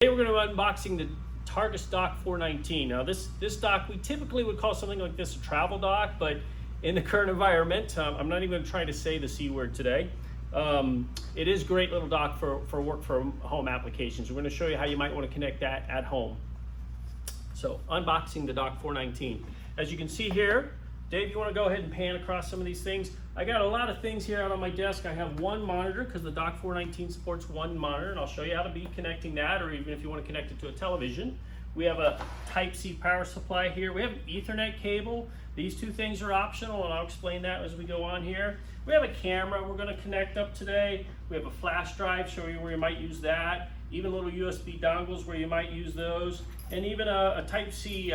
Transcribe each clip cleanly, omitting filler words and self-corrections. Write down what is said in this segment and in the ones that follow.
Today we're going to be unboxing the Targus DOCK419. Now this dock we typically would call something like this a travel dock, but in the current environment, I'm not even trying to say the C word today. It is a great little dock for work from home applications. We're going to show you how you might want to connect that at home. So unboxing the DOCK419. As you can see here, Dave, you want to go ahead and pan across some of these things? I got a lot of things here out on my desk. I have one monitor because the DOCK419 supports one monitor, and I'll show you how to be connecting that, or even if you want to connect it to a television. We have a Type-C power supply here. We have an Ethernet cable. These two things are optional, and I'll explain that as we go on here. We have a camera we're going to connect up today. We have a flash drive, show you where you might use that. Even little USB dongles where you might use those. And even a Type-C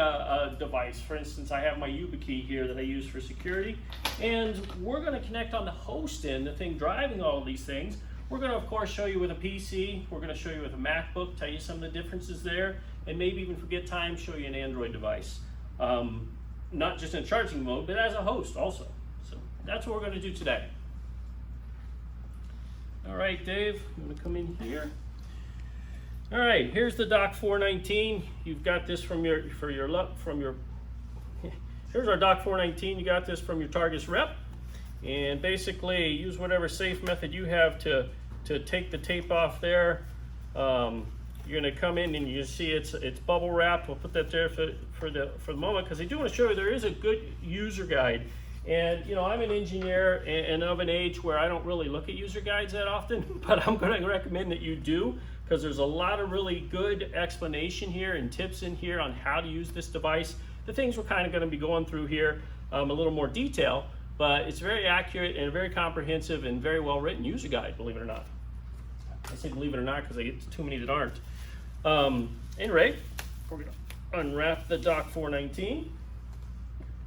device. For instance, I have my YubiKey here that I use for security. And we're going to connect on the host end, the thing driving all of these things. We're going to, of course, show you with a PC. We're going to show you with a MacBook, tell you some of the differences there, and maybe even forget time, show you an Android device. Not just in charging mode, but as a host also. So that's what we're going to do today. All right, Dave, I'm going to come in here. All right, here's the DOCK419. You've got this here's our DOCK419. You got this from your Targus rep, and basically use whatever safe method you have to take the tape off there. You're going to come in and you see it's bubble wrapped. We'll put that there for the moment because I do want to show you there is a good user guide. And you know, I'm an engineer and of an age where I don't really look at user guides that often, but I'm going to recommend that you do, because there's a lot of really good explanation here and tips in here on how to use this device. The things we're kind of going to be going through here, a little more detail, but it's very accurate and very comprehensive and very well written user guide, believe it or not. I say believe it or not because I get too many that aren't. Anyway, we're going to unwrap the DOCK419.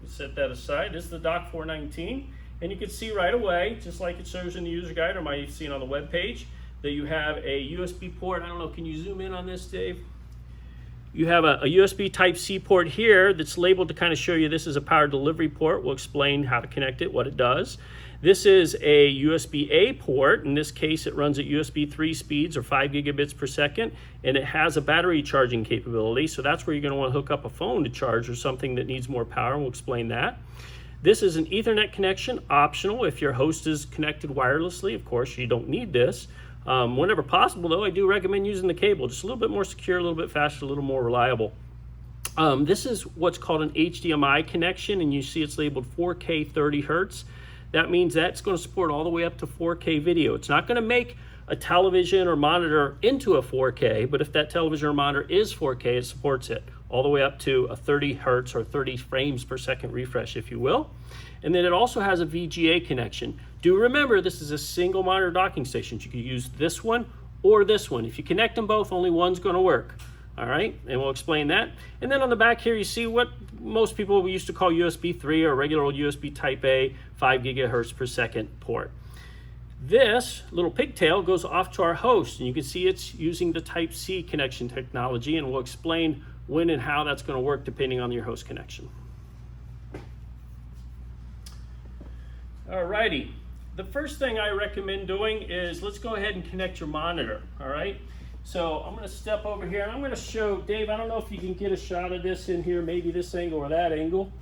Set that aside. This is the DOCK419, and you can see right away, just like it shows in the user guide or might have seen on the web page, that you have a USB port. I don't know, can you zoom in on this, Dave? You have a USB Type-C port here that's labeled to kind of show you this is a power delivery port. We'll explain how to connect it, what it does. This is a USB-A port. In this case, it runs at USB 3 speeds or 5 gigabits per second, and it has a battery charging capability. So that's where you're going to want to hook up a phone to charge or something that needs more power, and we'll explain that. This is an Ethernet connection, optional if your host is connected wirelessly. Of course, you don't need this. Whenever possible, though, I do recommend using the cable. Just a little bit more secure, a little bit faster, a little more reliable. This is what's called an HDMI connection, and you see it's labeled 4K 30 Hertz. That means that's going to support all the way up to 4K video. It's not going to make a television or monitor into a 4K, but if that television or monitor is 4K, it supports it all the way up to a 30 Hertz or 30 frames per second refresh, if you will. And then it also has a VGA connection. Do remember, this is a single monitor docking station. You can use this one or this one. If you connect them both, only one's going to work. All right, and we'll explain that. And then on the back here, you see what most people used to call USB 3 or regular old USB Type A 5 gigahertz per second port. This little pigtail goes off to our host, and you can see it's using the Type-C connection technology, and we'll explain when and how that's going to work depending on your host connection. All righty, the first thing I recommend doing is let's go ahead and connect your monitor, all right? So I'm going to step over here, and I'm going to show, Dave, I don't know if you can get a shot of this in here, maybe this angle or that angle.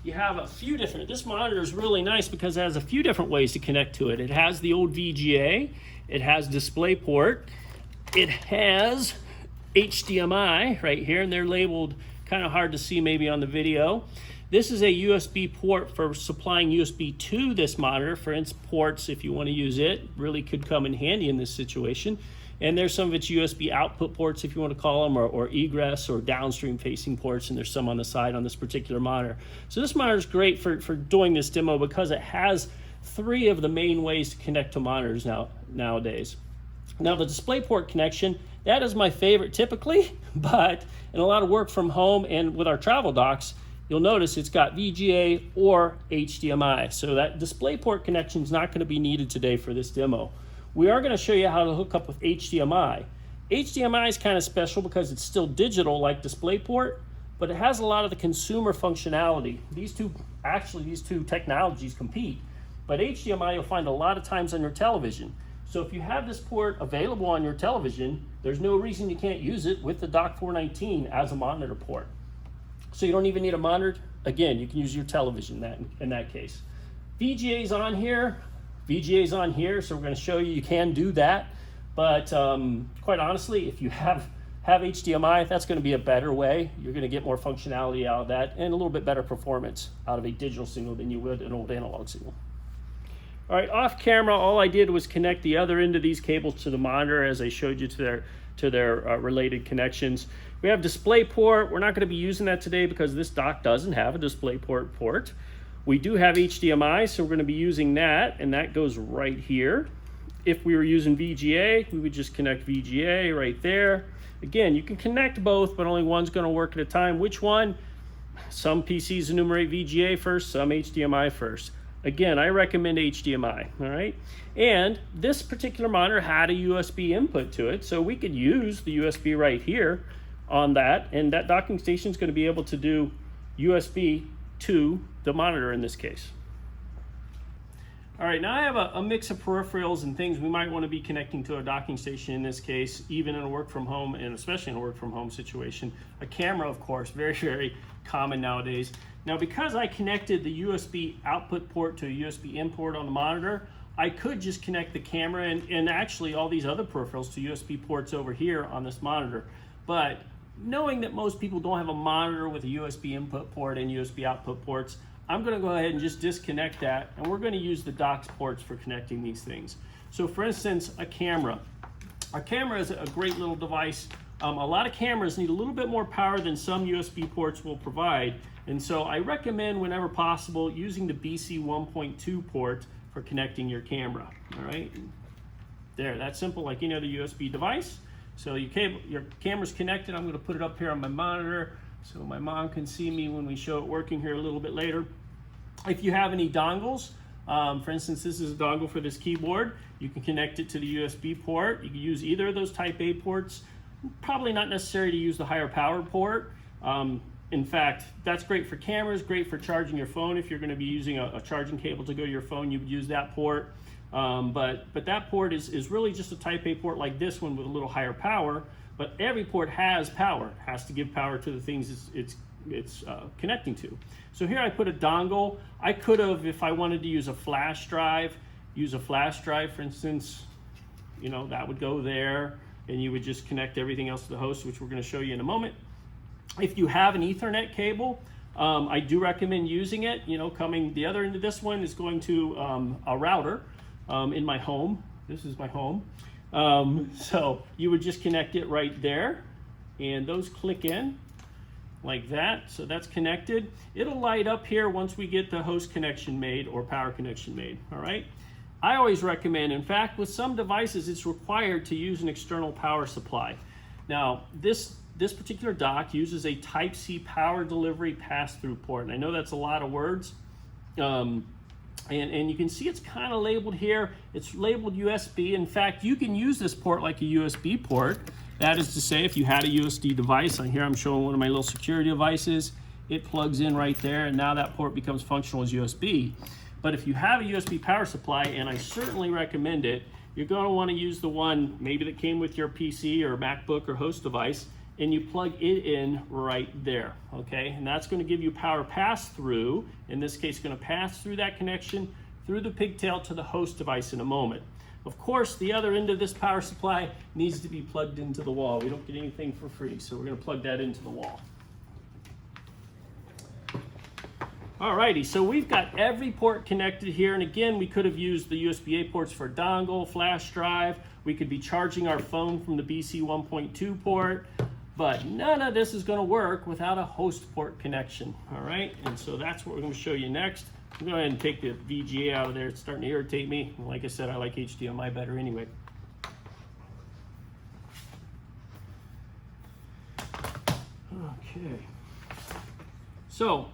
You have a few different, this monitor is really nice because it has a few different ways to connect to it. It has the old VGA, it has DisplayPort, it has HDMI right here, and they're labeled kind of hard to see maybe on the video. This is a USB port for supplying USB to this monitor. For instance, ports, if you want to use it, really could come in handy in this situation. And there's some of its USB output ports, if you want to call them, or egress or downstream facing ports, and there's some on the side on this particular monitor. So this monitor is great for doing this demo because it has 3 of the main ways to connect to monitors nowadays. Now the DisplayPort connection, that is my favorite typically, but in a lot of work from home and with our travel docks, you'll notice it's got VGA or HDMI. So that DisplayPort connection is not going to be needed today for this demo. We are going to show you how to hook up with HDMI. HDMI is kind of special because it's still digital like DisplayPort, but it has a lot of the consumer functionality. These two technologies compete, but HDMI you'll find a lot of times on your television. So if you have this port available on your television, there's no reason you can't use it with the DOCK419 as a monitor port. So you don't even need a monitor. Again, you can use your television in that case. VGA's on here. VGA's on here, so we're going to show you can do that. But quite honestly, if you have HDMI, that's going to be a better way. You're going to get more functionality out of that and a little bit better performance out of a digital signal than you would an old analog signal. All right, off camera, all I did was connect the other end of these cables to the monitor as I showed you to their related connections. We have DisplayPort. We're not going to be using that today because this dock doesn't have a DisplayPort port. We do have HDMI, so we're going to be using that, and that goes right here. If we were using VGA, we would just connect VGA right there. Again, you can connect both, but only one's going to work at a time. Which one? Some PCs enumerate VGA first, some HDMI first. Again, I recommend HDMI, all right? And this particular monitor had a USB input to it, so we could use the USB right here on that, and that docking station is going to be able to do USB to the monitor in this case. All right, now I have a mix of peripherals and things we might want to be connecting to a docking station in this case, even in a work from home, and especially in a work from home situation. A camera, of course, very, very common nowadays. Now, because I connected the USB output port to a USB in port on the monitor, I could just connect the camera and actually all these other peripherals to USB ports over here on this monitor. But knowing that most people don't have a monitor with a USB input port and USB output ports, I'm going to go ahead and just disconnect that, and we're going to use the docks ports for connecting these things. So for instance, a camera. A camera is a great little device. A lot of cameras need a little bit more power than some USB ports will provide, and so I recommend whenever possible using the BC 1.2 port for connecting your camera. All right, there, that's simple like any other USB device. So your camera's connected. I'm going to put it up here on my monitor so my mom can see me when we show it working here a little bit later. If you have any dongles, for instance, this is a dongle for this keyboard, you can connect it to the USB port. You can use either of those Type A ports. Probably not necessary to use the higher power port. In fact, that's great for cameras, great for charging your phone. If you're going to be using a charging cable to go to your phone, you would use that port. But that port is really just a Type A port like this one with a little higher power. But every port has power, has to give power to the things it's connecting to. So here I put a dongle. I could have, if I wanted to use a flash drive, for instance, you know, that would go there, and you would just connect everything else to the host, which we're going to show you in a moment. If you have an Ethernet cable, I do recommend using it. You know, coming the other end of this one is going to a router in my home. This is my home. So you would just connect it right there, and those click in like that. So that's connected. It'll light up here once we get the host connection made or power connection made. All right. I always recommend, in fact, with some devices, it's required to use an external power supply. Now, this particular dock uses a Type-C power delivery pass-through port. And I know that's a lot of words. And you can see it's kind of labeled here. It's labeled USB. In fact, you can use this port like a USB port. That is to say, if you had a USB device, on here I'm showing one of my little security devices, it plugs in right there, and now that port becomes functional as USB. But if you have a USB power supply, and I certainly recommend it, you're going to want to use the one maybe that came with your PC or MacBook or host device, and you plug it in right there, okay? And that's going to give you power pass-through. In this case, going to pass through that connection through the pigtail to the host device in a moment. Of course, the other end of this power supply needs to be plugged into the wall. We don't get anything for free, so we're going to plug that into the wall. Alrighty, so we've got every port connected here, and again, we could have used the USB-A ports for dongle, flash drive. We could be charging our phone from the BC 1.2 port, but none of this is going to work without a host port connection. All right, and so that's what we're going to show you next. I'm going to go ahead and take the VGA out of there. It's starting to irritate me. Like I said, I like HDMI better anyway. Okay, so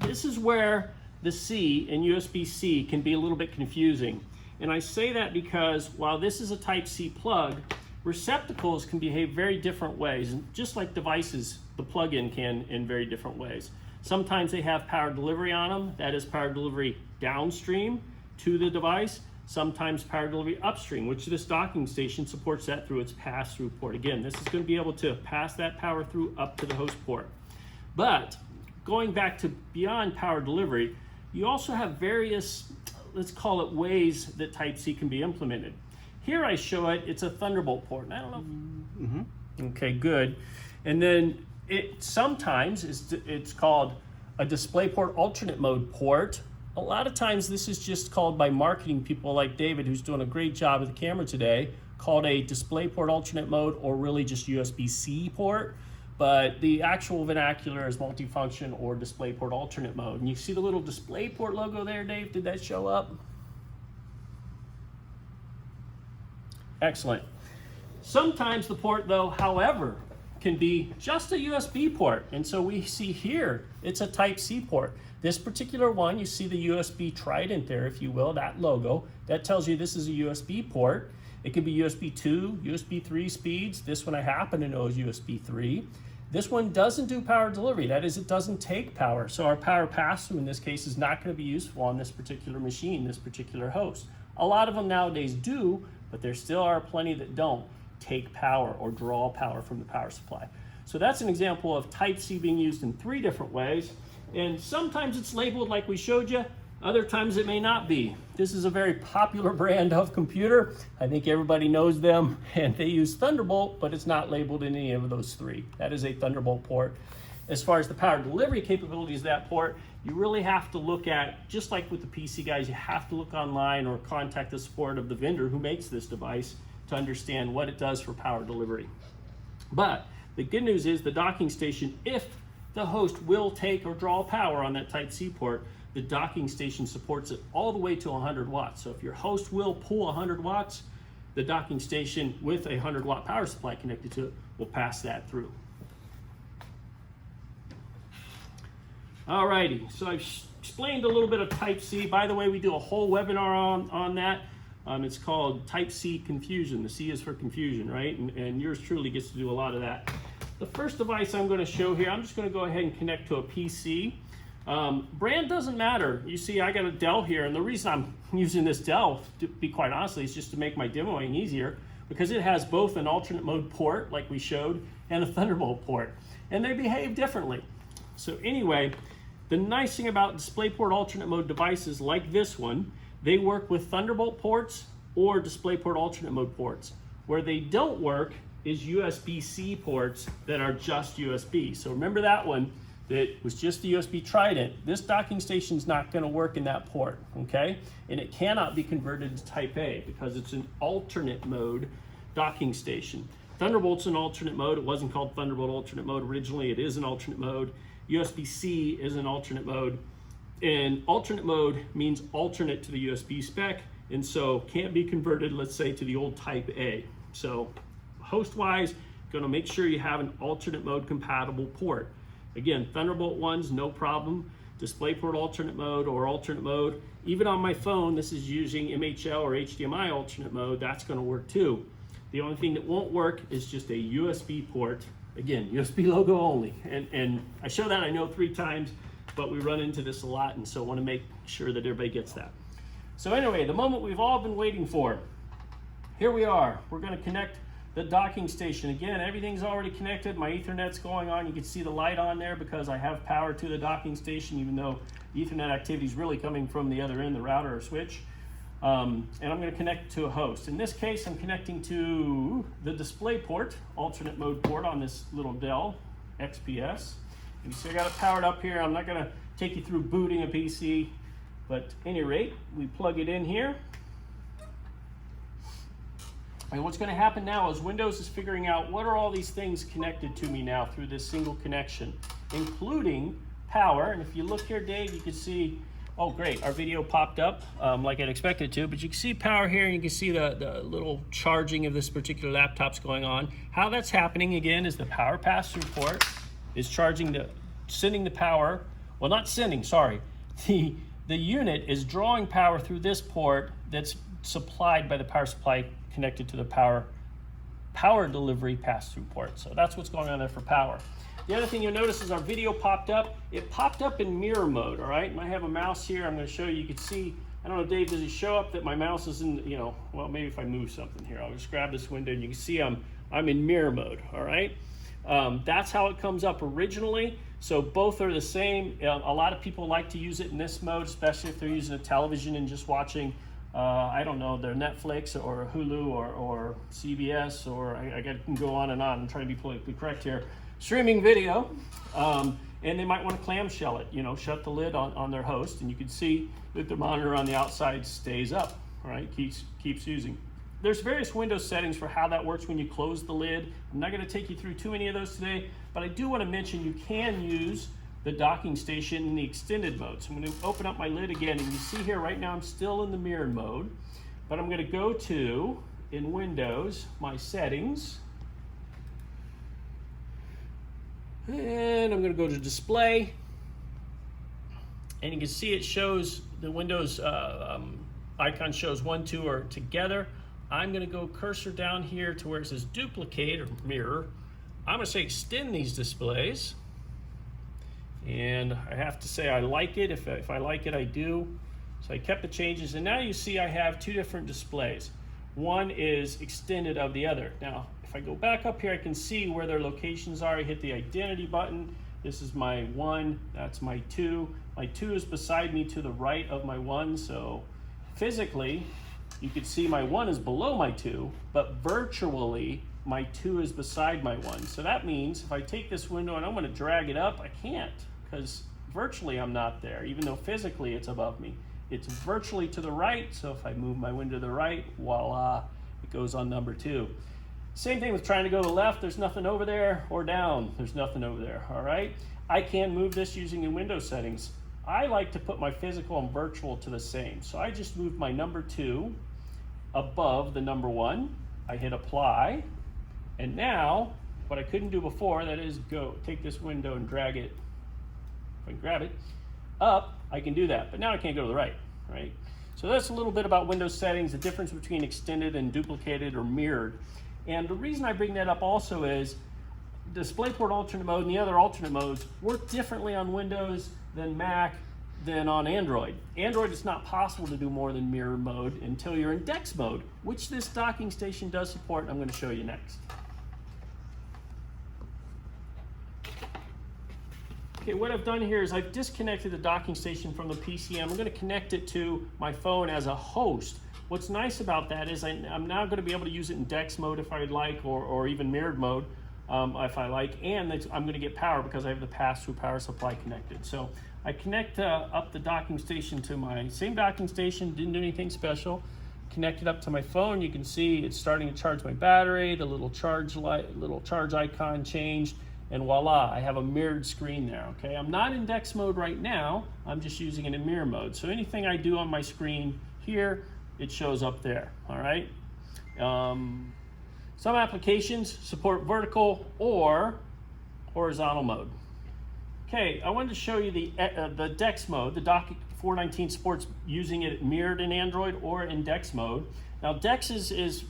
this is where the C in USB-C can be a little bit confusing. And I say that because while this is a Type-C plug, receptacles can behave very different ways. And just like devices, the plug-in can in very different ways. Sometimes they have power delivery on them. That is power delivery downstream to the device. sometimes power delivery upstream, which this docking station supports that through its pass-through port. Again, this is going to be able to pass that power through up to the host port. But going back to beyond power delivery, you also have various, let's call it, ways that Type-C can be implemented. Here I show it, it's a Thunderbolt port. And I don't know. Okay, good. And then it sometimes it's called a DisplayPort alternate mode port. A lot of times this is just called by marketing people like David, who's doing a great job with the camera today, called a DisplayPort alternate mode, or really just USB-C port. But the actual vernacular is multifunction or DisplayPort alternate mode. And you see the little DisplayPort logo there, Dave? Did that show up? Excellent. Sometimes the port, though, however, can be just a USB port. And so we see here, it's a Type-C port. This particular one, you see the USB trident there, if you will, that logo. That tells you this is a USB port. It can be USB 2, USB 3 speeds. This one I happen to know is USB 3. This one doesn't do power delivery. That is, it doesn't take power. So our power pass-through in this case is not going to be useful on this particular machine, this particular host. A lot of them nowadays do, but there still are plenty that don't take power or draw power from the power supply. So that's an example of Type-C being used in 3 different ways. And sometimes it's labeled like we showed you, other times it may not be. This is a very popular brand of computer. I think everybody knows them, and they use Thunderbolt, but it's not labeled in any of those 3. That is a Thunderbolt port. As far as the power delivery capabilities of that port, you really have to look at, just like with the PC guys, you have to look online or contact the support of the vendor who makes this device to understand what it does for power delivery. But the good news is the docking station, if the host will take or draw power on that Type-C port, the docking station supports it all the way to 100 watts. So if your host will pull 100 watts, the docking station with a 100 watt power supply connected to it will pass that through. Alrighty, so I've explained a little bit of Type-C. By the way, we do a whole webinar on that. It's called Type-C Confusion. The C is for confusion, right? And yours truly gets to do a lot of that. The first device I'm going to show here, I'm just going to go ahead and connect to a PC. Brand doesn't matter. You see, I got a Dell here, and the reason I'm using this Dell, to be quite honestly, is just to make my demoing easier, because it has both an alternate mode port, like we showed, and a Thunderbolt port, and they behave differently. So anyway, the nice thing about DisplayPort alternate mode devices like this one, they work with Thunderbolt ports or DisplayPort alternate mode ports. Where they don't work is USB-C ports that are just USB. So remember that one that was just the USB trident. This docking station is not going to work in that port, okay? And it cannot be converted to Type A because it's an alternate mode docking station. Thunderbolt's an alternate mode. It wasn't called Thunderbolt alternate mode originally. It is an alternate mode. USB-C is an alternate mode. And alternate mode means alternate to the USB spec, and so can't be converted, let's say, to the old Type A. So host-wise, gonna make sure you have an alternate mode compatible port. Again, Thunderbolt ones, no problem. DisplayPort alternate mode or alternate mode. Even on my phone, this is using MHL or HDMI alternate mode, that's gonna work too. The only thing that won't work is just a USB port. Again, USB logo only. And I show that, I know, 3 times, but we run into this a lot, and so I want to make sure that everybody gets that. So anyway, the moment we've all been waiting for. Here we are. We're going to connect the docking station. Again, everything's already connected. My Ethernet's going on. You can see the light on there because I have power to the docking station, even though the Ethernet activity is really coming from the other end, the router or switch. And I'm going to connect to a host. In this case, I'm connecting to the DisplayPort alternate mode port on this little Dell XPS. You see I got it powered up here. I'm not going to take you through booting a PC, but at any rate, we plug it in here. And what's going to happen now is Windows is figuring out what are all these things connected to me now through this single connection, including power. And if you look here, Dave, you can see, oh great, our video popped up like I'd expected to, but you can see power here, and you can see the little charging of this particular laptop's going on. How that's happening, again, is the power pass-through port is sending the power, well, not sending, sorry. The unit is drawing power through this port that's supplied by the power supply connected to the power delivery pass-through port. So that's what's going on there for power. The other thing you'll notice is our video popped up. It popped up in mirror mode, all right? And I have a mouse here. I'm going to show you. You can see I don't know, Dave, does it show up that my mouse is in, you know, well, maybe if I move something here, I'll just grab this window and you can see I'm in mirror mode, all right? That's how it comes up originally. So both are the same. A lot of people like to use it in this mode, especially if they're using a television and just watching, I don't know, their Netflix or Hulu or CBS, or I can go on and on. I'm trying to be politically correct here. Streaming video, and they might want to clamshell it, you know, shut the lid on their host, and you can see that the monitor on the outside stays up, all right, keeps using. There's various Windows settings for how that works when you close the lid. I'm not going to take you through too many of those today, but I do want to mention you can use the docking station in the extended mode. So I'm going to open up my lid again, and you see here right now I'm still in the mirrored mode, but I'm going to go to, in Windows, my settings, and I'm going to go to display, and you can see it shows the Windows icon shows 1, 2 are together. I'm going to go cursor down here to where it says duplicate or mirror. I'm going to say extend these displays, and I have to say I like it. If I like it, I do. So I kept the changes, and now you see I have two different displays. One is extended of the other. Now, if I go back up here, I can see where their locations are. I hit the identity button. This is my 1, that's my 2. My 2 is beside me to the right of my 1, so physically, you can see my 1 is below my 2, but virtually, my 2 is beside my 1. So that means if I take this window and I'm going to drag it up, I can't, because virtually I'm not there, even though physically it's above me. It's virtually to the right, so if I move my window to the right, voila, it goes on number 2. Same thing with trying to go to the left, there's nothing over there, or down, there's nothing over there, all right? I can move this using the Windows settings. I like to put my physical and virtual to the same, so I just moved my number 2 above the number 1. I hit apply, and now, what I couldn't do before, that is go take this window and drag it, if I can grab it, up, I can do that, but now I can't go to the right, right? So that's a little bit about Windows settings, the difference between extended and duplicated or mirrored. And the reason I bring that up also is DisplayPort alternate mode and the other alternate modes work differently on Windows than Mac than on Android. Android, it's not possible to do more than mirror mode until you're in Dex mode, which this docking station does support, and I'm going to show you next. Okay, what I've done here is I've disconnected the docking station from the PC, and I'm going to connect it to my phone as a host. What's nice about that is I'm now going to be able to use it in Dex mode if I'd like, or even mirrored mode if I like, and I'm going to get power because I have the pass-through power supply connected. So I connect up the docking station to my same docking station, didn't do anything special. Connected up to my phone, you can see it's starting to charge my battery, the little charge icon changed, and voila, I have a mirrored screen there, okay? I'm not in Dex mode right now, I'm just using it in mirror mode. So anything I do on my screen here, it shows up there, all right? Some applications support vertical or horizontal mode. Okay, I wanted to show you the Dex mode. The DOCK419 supports using it mirrored in Android or in Dex mode. Now Dex is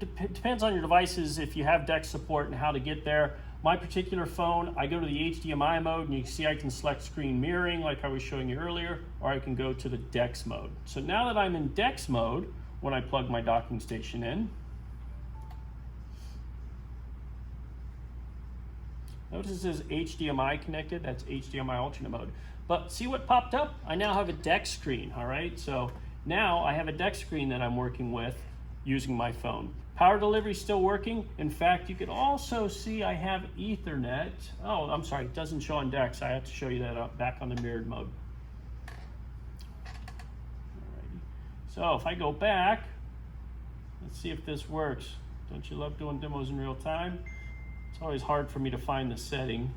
depends on your devices if you have Dex support and how to get there. My particular phone, I go to the HDMI mode, and you can see I can select screen mirroring like I was showing you earlier, or I can go to the Dex mode. So now that I'm in Dex mode, when I plug my docking station in, notice it says HDMI connected, that's HDMI alternate mode. But see what popped up? I now have a Dex screen, all right? So now I have a Dex screen that I'm working with using my phone. Power delivery is still working. In fact, you can also see I have Ethernet. Oh, I'm sorry, it doesn't show on Dex. I have to show you that back on the mirrored mode. Alrighty. So if I go back, let's see if this works. Don't you love doing demos in real time? It's always hard for me to find the setting.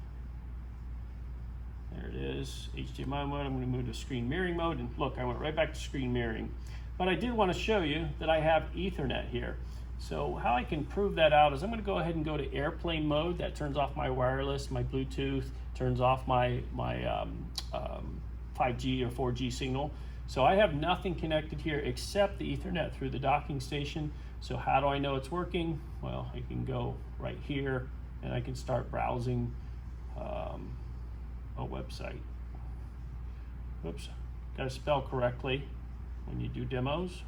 There it is, HDMI mode. I'm going to move to screen mirroring mode, and look, I went right back to screen mirroring. But I did want to show you that I have Ethernet here. So how I can prove that out is I'm going to go ahead and go to airplane mode. That turns off my wireless, my Bluetooth, turns off my 5G or 4G signal. So I have nothing connected here except the Ethernet through the docking station. So how do I know it's working? Well, I can go right here and I can start browsing a website. Oops, got to spell correctly. when you do demos.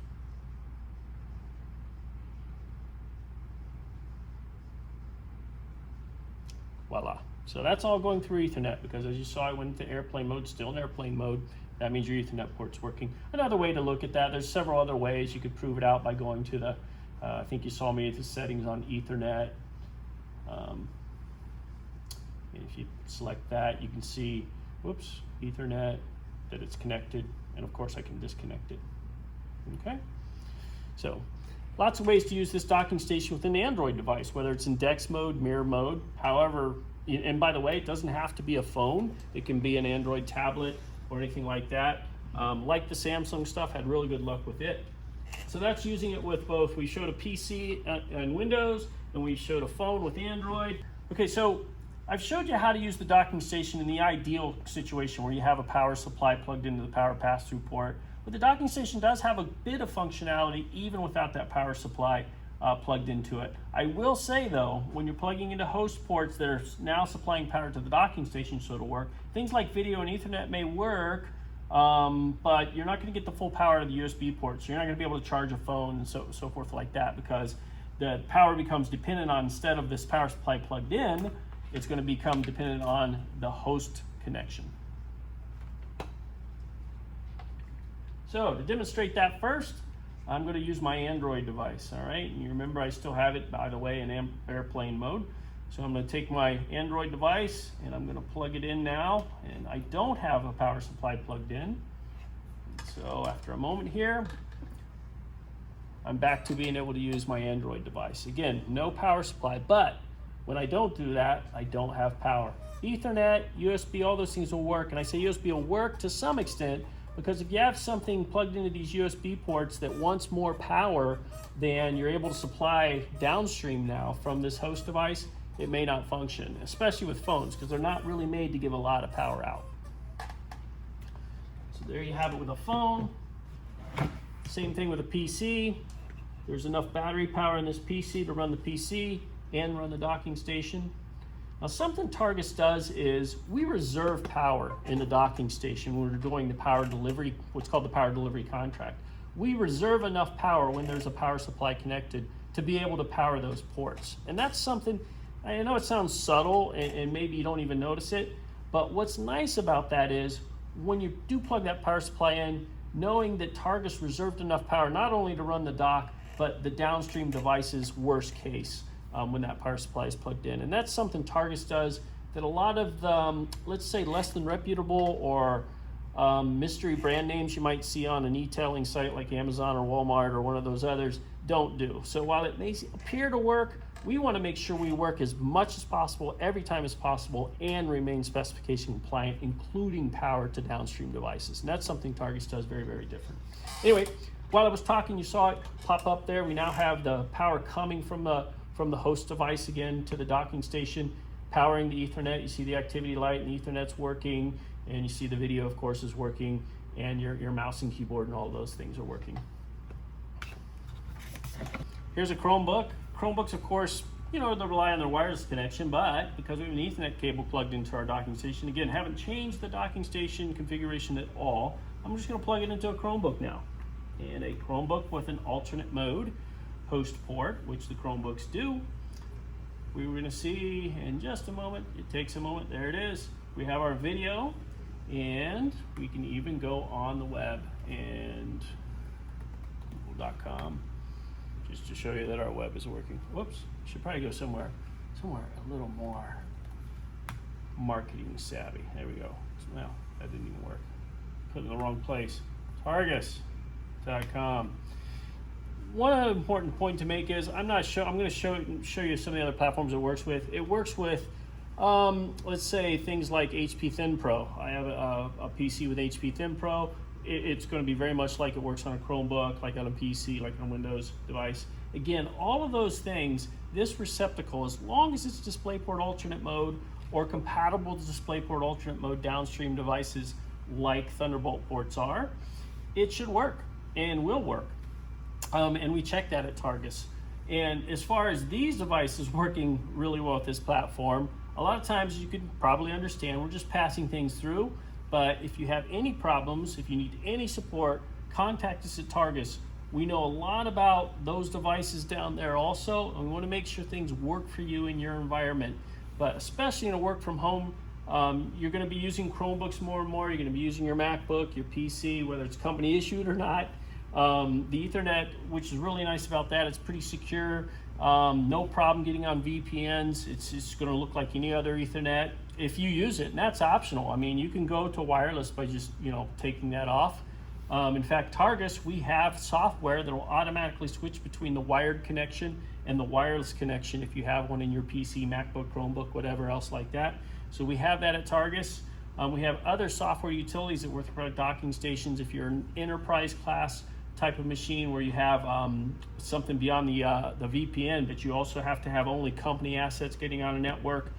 Voila. So that's all going through Ethernet, because as you saw, I went into airplane mode, still in airplane mode. That means your Ethernet port's working. Another way to look at that, there's several other ways you could prove it out by going to the, I think you saw me at the settings on Ethernet. And if you select that, you can see, whoops, Ethernet, that it's connected, and of course I can disconnect it. Okay? So, lots of ways to use this docking station with an Android device, whether it's in Dex mode, mirror mode, however, and by the way, it doesn't have to be a phone. It can be an Android tablet or anything like that. Like the Samsung stuff, had really good luck with it. So that's using it with both. We showed a PC and Windows, and we showed a phone with Android. Okay, so I've showed you how to use the docking station in the ideal situation where you have a power supply plugged into the power pass-through port. But the docking station does have a bit of functionality even without that power supply plugged into it. I will say though, when you're plugging into host ports that are now supplying power to the docking station so it'll work, things like video and Ethernet may work, but you're not going to get the full power of the USB ports. So you're not going to be able to charge a phone and so forth like that, because the power becomes dependent on, instead of this power supply plugged in, it's going to become dependent on the host connection. So to demonstrate that first, I'm going to use my Android device, all right? And you remember I still have it, by the way, in airplane mode. So I'm going to take my Android device and I'm going to plug it in now. And I don't have a power supply plugged in. So after a moment here, I'm back to being able to use my Android device. Again, no power supply, but when I don't do that, I don't have power. Ethernet, USB, all those things will work. And I say USB will work to some extent, because if you have something plugged into these USB ports that wants more power than you're able to supply downstream now from this host device, it may not function, especially with phones, because they're not really made to give a lot of power out. So there you have it with a phone. Same thing with a PC. There's enough battery power in this PC to run the PC and run the docking station. Now, something Targus does is we reserve power in the docking station when we're doing the power delivery, what's called the power delivery contract. We reserve enough power when there's a power supply connected to be able to power those ports. And that's something, I know it sounds subtle and maybe you don't even notice it, but what's nice about that is when you do plug that power supply in, knowing that Targus reserved enough power not only to run the dock, but the downstream device's worst case. When that power supply is plugged in. And that's something Targus does that a lot of the, let's say, less than reputable or mystery brand names you might see on an e-tailing site like Amazon or Walmart or one of those others don't do. So while it may appear to work, we want to make sure we work as much as possible, every time as possible, and remain specification compliant, including power to downstream devices. And that's something Targus does very, very different. Anyway, while I was talking, you saw it pop up there. We now have the power coming from the host device again to the docking station, powering the Ethernet. You see the activity light and the Ethernet's working, and you see the video, of course, is working, and your mouse and keyboard and all those things are working. Here's a Chromebook. Chromebooks, of course, you know, they rely on their wireless connection, but because we have an Ethernet cable plugged into our docking station, again, haven't changed the docking station configuration at all. I'm just going to plug it into a Chromebook now. And a Chromebook with an alternate mode host port, which the Chromebooks do. We were going to see in just a moment. It takes a moment. There it is. We have our video, and we can even go on the web and google.com just to show you that our web is working. Whoops, should probably go somewhere a little more marketing savvy. There we go. Well, that didn't even work. Put it in the wrong place. Targus.com. One other important point to make is I'm going to show you some of the other platforms it works with. It works with, let's say, things like HP Thin Pro. I have a PC with HP Thin Pro. It's going to be very much like it works on a Chromebook, like on a PC, like on a Windows device. Again, all of those things, this receptacle, as long as it's DisplayPort alternate mode or compatible to DisplayPort alternate mode downstream devices like Thunderbolt ports are, it should work and will work. And we checked that at Targus. And as far as these devices working really well with this platform, a lot of times you can probably understand we're just passing things through. But if you have any problems, if you need any support, contact us at Targus. We know a lot about those devices down there also, and we want to make sure things work for you in your environment. But especially in a work from home, you're going to be using Chromebooks more and more. You're going to be using your MacBook, your PC, whether it's company issued or not. The Ethernet, which is really nice about that, it's pretty secure. No problem getting on VPNs. It's just going to look like any other Ethernet if you use it, and that's optional. I mean, you can go to wireless by just taking that off. In fact, Targus, we have software that will automatically switch between the wired connection and the wireless connection if you have one in your PC, MacBook, Chromebook, whatever else like that. So we have that at Targus. We have other software utilities that work for docking stations. If you're an enterprise class type of machine where you have something beyond the VPN, but you also have to have only company assets getting on a network,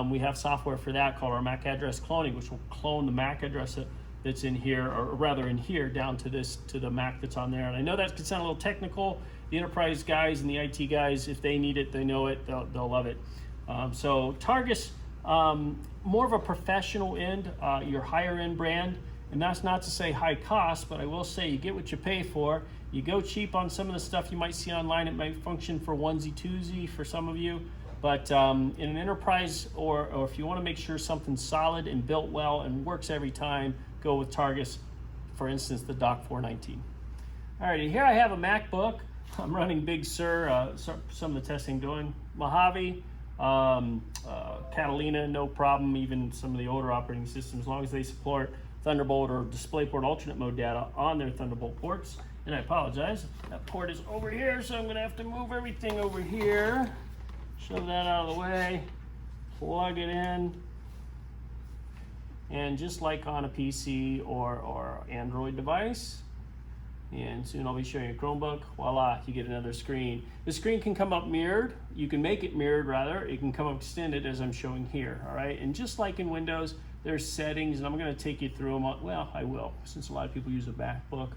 we have software for that called our MAC address cloning, which will clone the MAC address that's in here, or rather in here, down to the Mac that's on there. And I know that could sound a little technical. The enterprise guys and the IT guys, if they need it, they know it, they'll love it. So Targus, more of a professional end, your higher end brand, and that's not to say high cost, but I will say you get what you pay for. You go cheap on some of the stuff you might see online. It might function for onesie twosie for some of you, but in an enterprise, or if you want to make sure something's solid and built well and works every time, go with Targus. For instance, the DOCK419. Alrighty, here I have a MacBook. I'm running Big Sur, some of the testing doing. Mojave, Catalina, no problem. Even some of the older operating systems, as long as they support Thunderbolt or DisplayPort alternate mode data on their Thunderbolt ports. And I apologize, that port is over here, so I'm gonna have to move everything over here. Shove that out of the way, plug it in. And just like on a PC or Android device, and soon I'll be showing you a Chromebook, voila, you get another screen. The screen can come up mirrored. You can make it mirrored, rather. It can come up extended as I'm showing here, all right? And just like in Windows, there's settings, and I'm gonna take you through them. Well, I will, since a lot of people use a MacBook.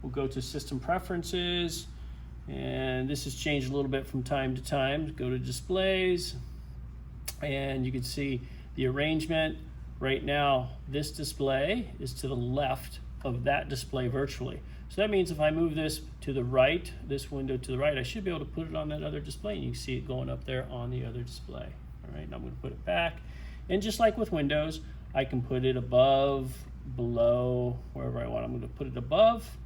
We'll go to System Preferences, and this has changed a little bit from time to time. Go to Displays, and you can see the arrangement. Right now, this display is to the left of that display virtually. So that means if I move this to the right, this window to the right, I should be able to put it on that other display, and you can see it going up there on the other display. All right, now I'm gonna put it back. And just like with Windows, I can put it above, below, wherever I want. I'm gonna put it above.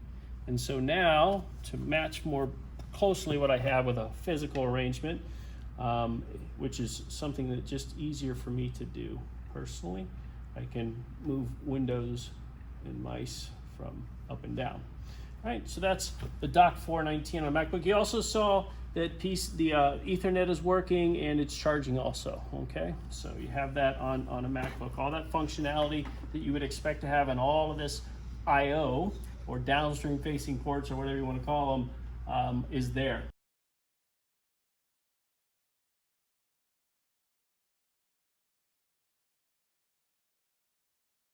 And so now, to match more closely what I have with a physical arrangement, which is something that's just easier for me to do personally, I can move windows and mice from up and down. All right, so that's the DOCK419 on a MacBook. You also saw that the Ethernet is working and it's charging also, okay? So you have that on a MacBook. All that functionality that you would expect to have in all of this I/O or downstream facing ports or whatever you want to call them is there.